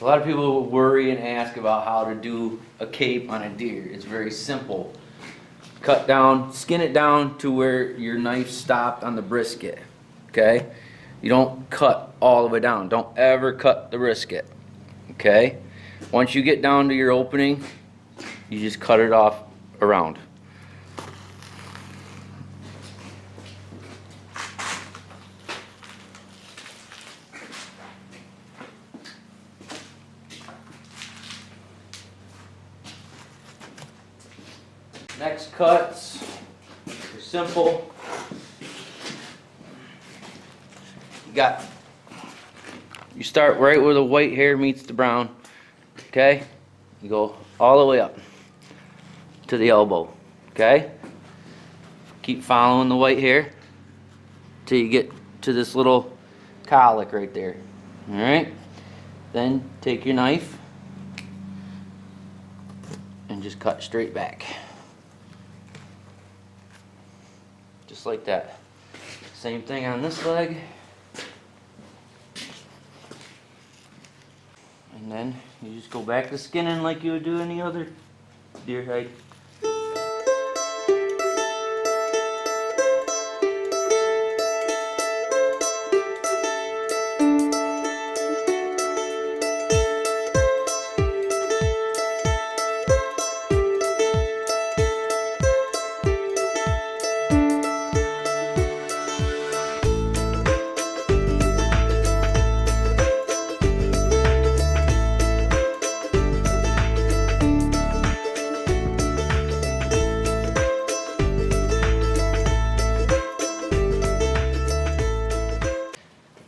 A lot of people worry and ask about how to do a cape on a deer. It's very simple. Cut down, skin it down to where your knife stopped on the brisket, okay? You don't cut all the way down. Don't ever cut the brisket, okay? Once you get down to your opening, you just cut it off around. Next cuts are simple. You start right where the white hair meets the brown, okay? You go all the way up to the elbow, okay? Keep following the white hair till you get to this little colic right there, all right? Then take your knife and just cut straight back. Just like that. Same thing on this leg. And then you just go back to skinning like you would do any other deer hide.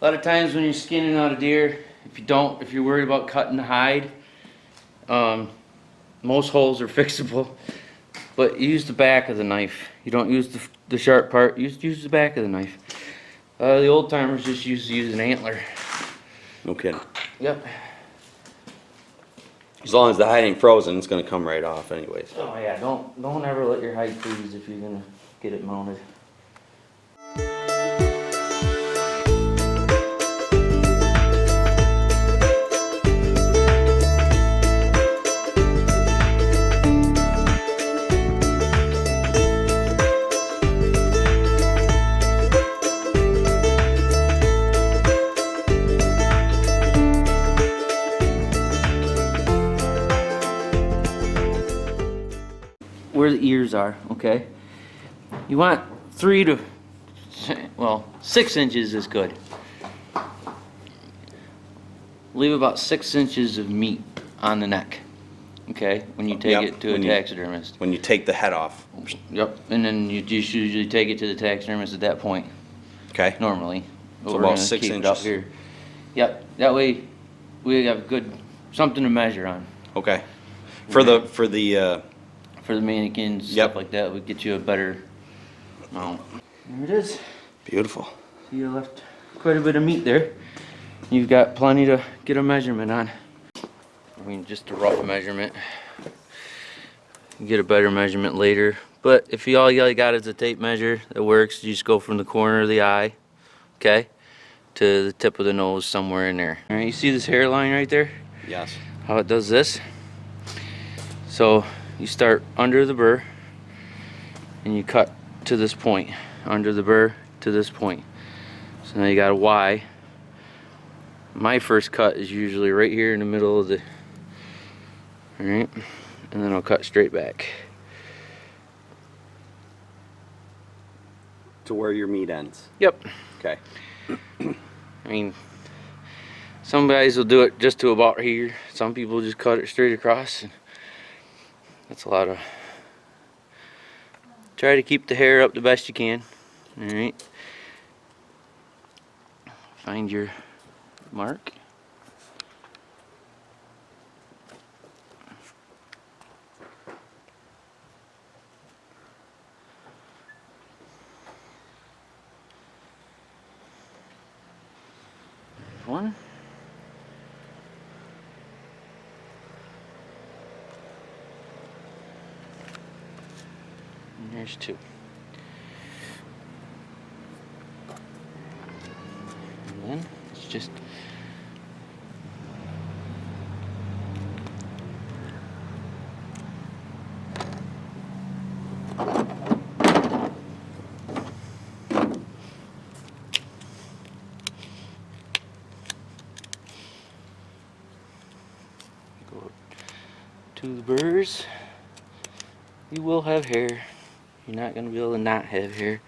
A lot of times when you're skinning out a deer, if you're worried about cutting the hide, most holes are fixable, but use the back of the knife. You don't use the sharp part, use the back of the knife. The old timers just used to use an antler. No kidding. Yep. As long as the hide ain't frozen, it's gonna come right off anyways. Oh yeah, don't ever let your hide freeze if you're gonna get it mounted. Where the ears are, okay? You want 6 inches is good. Leave about 6 inches of meat on the neck, okay? When you take it to a taxidermist. When you take the head off. Yep, and then you just usually take it to the taxidermist at that point. Okay. Normally. So about 6 inches. Up here. Yep, that way we have something to measure on. Okay. For the mannequins, stuff like that, would get you a better mount. There it is. Beautiful. See, you left quite a bit of meat there. You've got plenty to get a measurement on. I mean, just a rough measurement. You get a better measurement later. But if all you got is a tape measure that works, you just go from the corner of the eye, okay, to the tip of the nose, somewhere in there. All right, you see this hairline right there? Yes. How it does this? So you start under the burr and you cut to this point, under the burr to this point. So now you got a Y. My first cut is usually right here in the middle of the, all right, and then I'll cut straight back. To where your meat ends. Yep. Okay. I mean, some guys will do it just to about here. Some people just cut it straight across. That's a lot of. Try to keep the hair up the best you can. All right. Find your mark. One. And there's 2. And then it's just Go to the burrs. You will have hair. You're not going to be able to not have hair.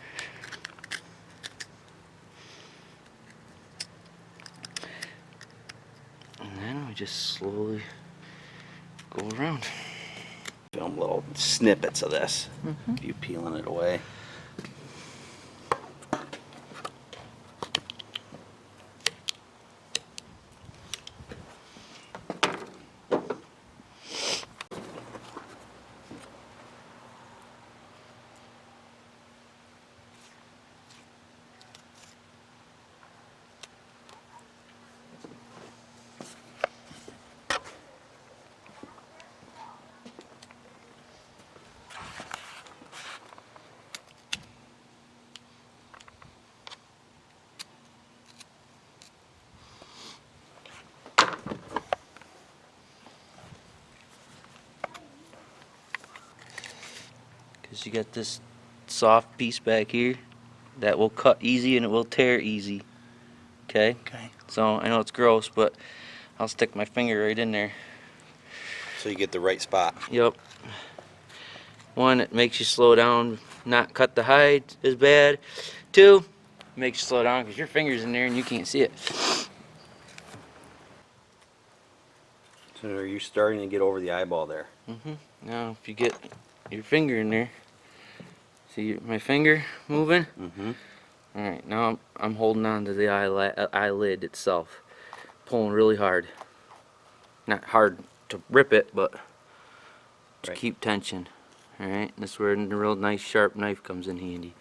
And then we just slowly go around. Film little snippets of this. You peeling it away. Because you got this soft piece back here that will cut easy and it will tear easy. Okay? Okay. So I know it's gross, but I'll stick my finger right in there. So you get the right spot. Yep. One, it makes you slow down, not cut the hide as bad. Two, it makes you slow down because your finger's in there and you can't see it. So are you starting to get over the eyeball there? Now, if you get your finger in there, see my finger moving? Alright, now I'm holding on to the eyelid itself, pulling really hard. Not hard to rip it, but to keep tension. Alright, this is where the real nice sharp knife comes in handy.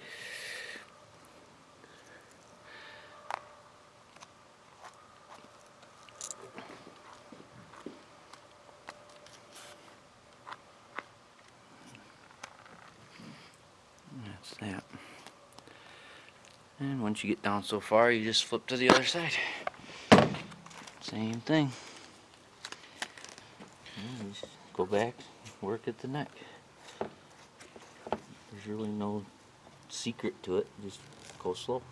That's that. And once you get down so far, you just flip to the other side. Same thing. And just go back, work at the neck. There's really no secret to it, just go slow.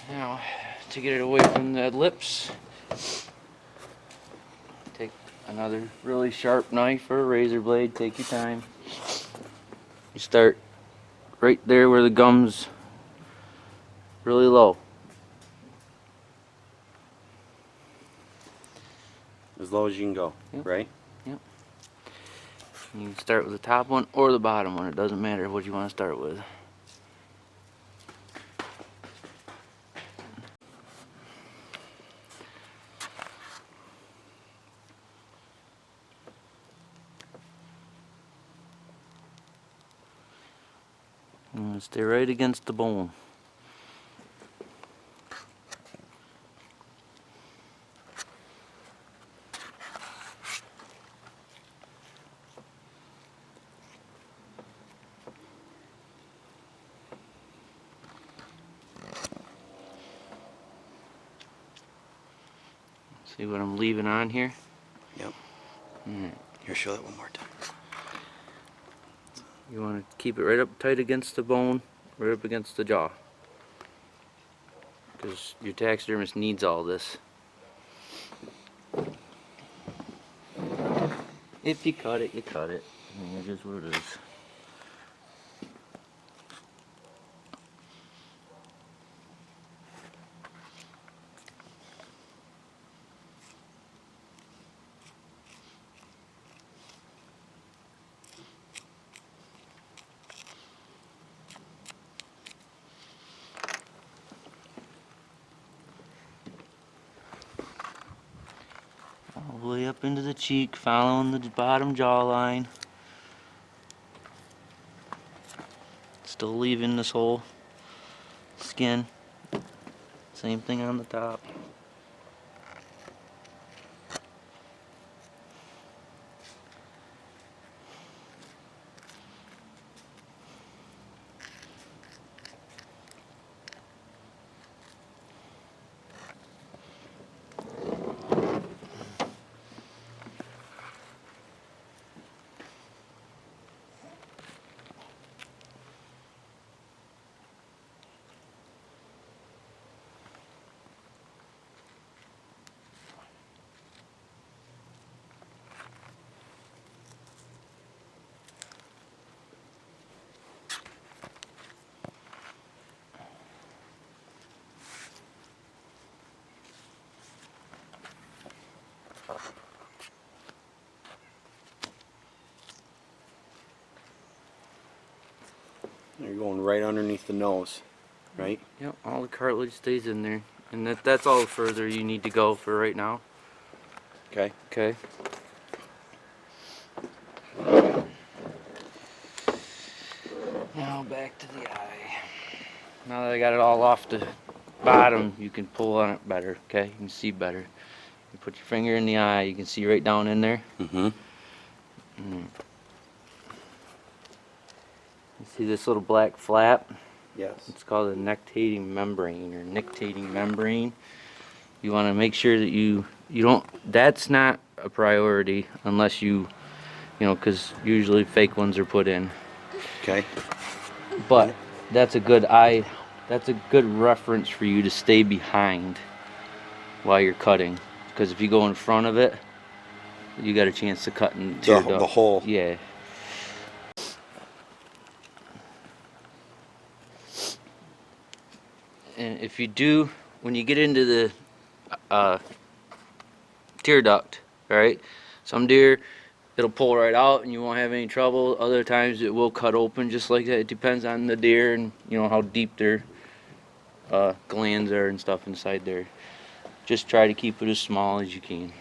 Now, to get it away from the lips, take another really sharp knife or a razor blade, take your time. You start right there where the gum's really low. As low as you can go, right? Yep. You can start with the top one or the bottom one, it doesn't matter what you want to start with. And stay right against the bone. See what I'm leaving on here? Yep. Here, show that one more time. You want to keep it right up tight against the bone, right up against the jaw. Because your taxidermist needs all this. If you cut it, you cut it. I mean, it's just what it is. All the way up into the cheek, following the bottom jawline. Still leaving this whole skin. Same thing on the top. You're going right underneath the nose, right? Yep, all the cartilage stays in there. And that's all the further you need to go for right now. Okay. Okay. Now back to the eye. Now that I got it all off the bottom, you can pull on it better, okay? You can see better. You put your finger in the eye, you can see right down in there. Mm-hmm. You see this little black flap? Yes. It's called a nictating membrane or nictating membrane. You want to make sure that you don't, that's not a priority unless you know, because usually fake ones are put in. Okay. But that's a good reference for you to stay behind while you're cutting. Because if you go in front of it, you got a chance to cut into the hole. Yeah. And if you do, when you get into the tear duct, alright, some deer, it'll pull right out and you won't have any trouble. Other times it will cut open just like that. It depends on the deer and you know how deep their glands are and stuff inside there. Just try to keep it as small as you can.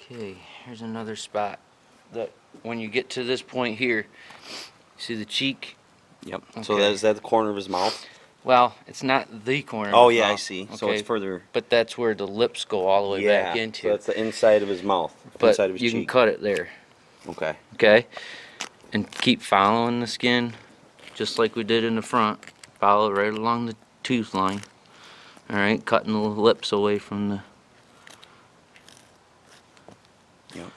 Okay, here's another spot that when you get to this point here, see the cheek? Yep. Okay. So is that the corner of his mouth? Well, it's not the corner. Oh of his yeah, I mouth, see. okay? So it's further. But that's where the lips go all the way Yeah. back into. So that's the inside of his mouth. But inside of his you cheek. can cut it there. Okay. Okay? And keep following the skin, just like we did in the front. Follow it right along the tooth line. Alright, cutting the lips away from the... Yep.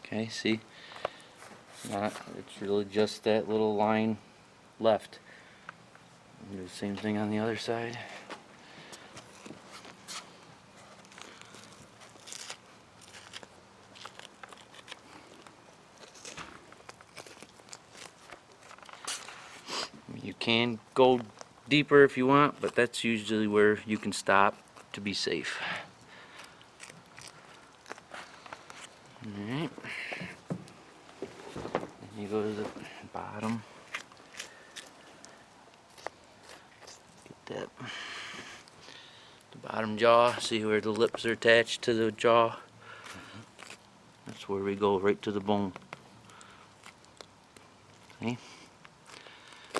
Okay, see? It's really just that little line left. Do the same thing on the other side. You can go deeper if you want, but that's usually where you can stop to be safe. Alright. Then you go to the bottom. Get that. The bottom jaw, see where the lips are attached to the jaw? That's where we go, right to the bone. See?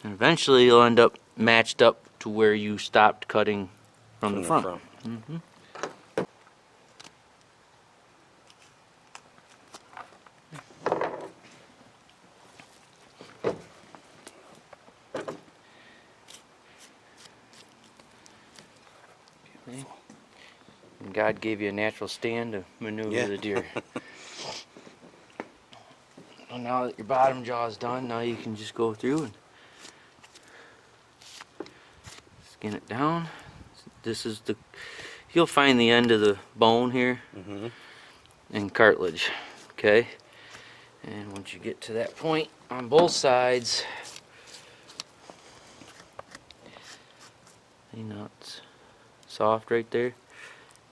And eventually you'll end up matched up to where you stopped cutting from the front. Mm-hmm. And God gave you a natural stand to maneuver the deer. Well, now that your bottom jaw is done, now you can just go through and skin it down. This is the, you'll find the end of the bone here and cartilage, okay? And once you get to that point on both sides, see now it's soft right there.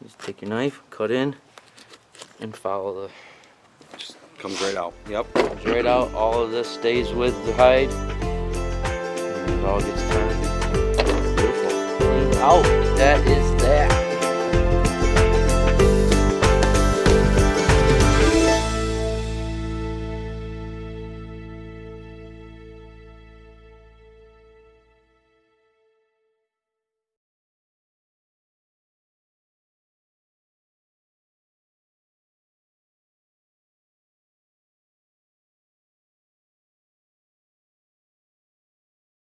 Just take your knife, cut in, and follow the... Just comes right out. Yep. Comes right out. All of this stays with the hide. And it all gets turned. Beautiful. Cleaned out. That is that.